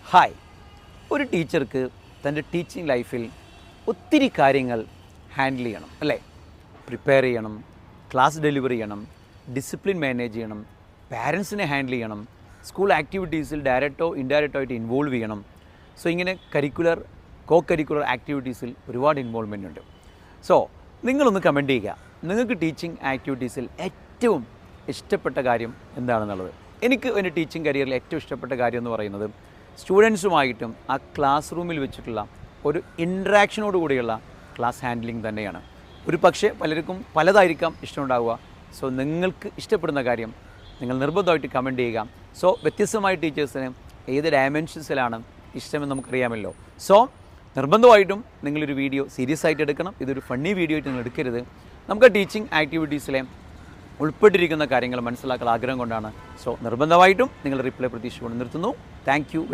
Hi, ഒരു ടീച്ചർക്ക് തൻ്റെ ടീച്ചിങ് ലൈഫിൽ ഒത്തിരി കാര്യങ്ങൾ ഹാൻഡിൽ ചെയ്യണം അല്ലേ? പ്രിപ്പയർ ചെയ്യണം, ക്ലാസ് ഡെലിവർ ചെയ്യണം, ഡിസിപ്ലിൻ മാനേജ് ചെയ്യണം, പാരൻസിനെ ഹാൻഡിൽ ചെയ്യണം, സ്കൂൾ ആക്ടിവിറ്റീസിൽ ഡയറക്റ്റോ ഇൻഡയറക്റ്റോ ആയിട്ട് ഇൻവോൾവ് ചെയ്യണം. സോ ഇങ്ങനെ കോ കരിക്കുലർ ആക്ടിവിറ്റീസിൽ ഒരുപാട് ഇൻവോൾവ്മെൻ്റ് ഉണ്ട്. സോ നിങ്ങളൊന്ന് കമൻറ്റ് ചെയ്യുക, നിങ്ങൾക്ക് ടീച്ചിങ് ആക്ടിവിറ്റീസിൽ ഏറ്റവും ഇഷ്ടപ്പെട്ട കാര്യം എന്താണെന്നുള്ളത്. എനിക്ക് എൻ്റെ ടീച്ചിങ് കരിയറിൽ ഏറ്റവും ഇഷ്ടപ്പെട്ട കാര്യം എന്ന് പറയുന്നത് സ്റ്റുഡൻസുമായിട്ടും ആ ക്ലാസ് റൂമിൽ വെച്ചിട്ടുള്ള ഒരു ഇൻട്രാക്ഷനോട് കൂടിയുള്ള ക്ലാസ് ഹാൻഡ്ലിംഗ് തന്നെയാണ്. ഒരു പക്ഷേ പലർക്കും പലതായിരിക്കാം ഇഷ്ടമുണ്ടാവുക. സോ നിങ്ങൾക്ക് ഇഷ്ടപ്പെടുന്ന കാര്യം നിങ്ങൾ നിർബന്ധമായിട്ട് കമൻറ്റ് ചെയ്യുക. സോ വ്യത്യസ്തമായ ടീച്ചേഴ്സിന് ഏത് ഡയമെൻഷൻസിലാണ് ഇഷ്ടമെന്ന് നമുക്കറിയാമല്ലോ. സോ നിർബന്ധമായിട്ടും നിങ്ങളൊരു വീഡിയോ സീരിയസ് ആയിട്ട് എടുക്കണം. ഇതൊരു ഫണ്ണി വീഡിയോ ആയിട്ട് നിങ്ങൾ എടുക്കരുത്. നമുക്ക് ടീച്ചിങ് ആക്ടിവിറ്റീസിലെ ഉൾപ്പെട്ടിരിക്കുന്ന കാര്യങ്ങൾ മനസ്സിലാക്കാൻ ആഗ്രഹം കൊണ്ടാണ്. സോ നിർബന്ധമായിട്ടും നിങ്ങൾ റിപ്ലൈ പ്രതീക്ഷിച്ചുകൊണ്ട് നിർത്തുന്നു. Thank you.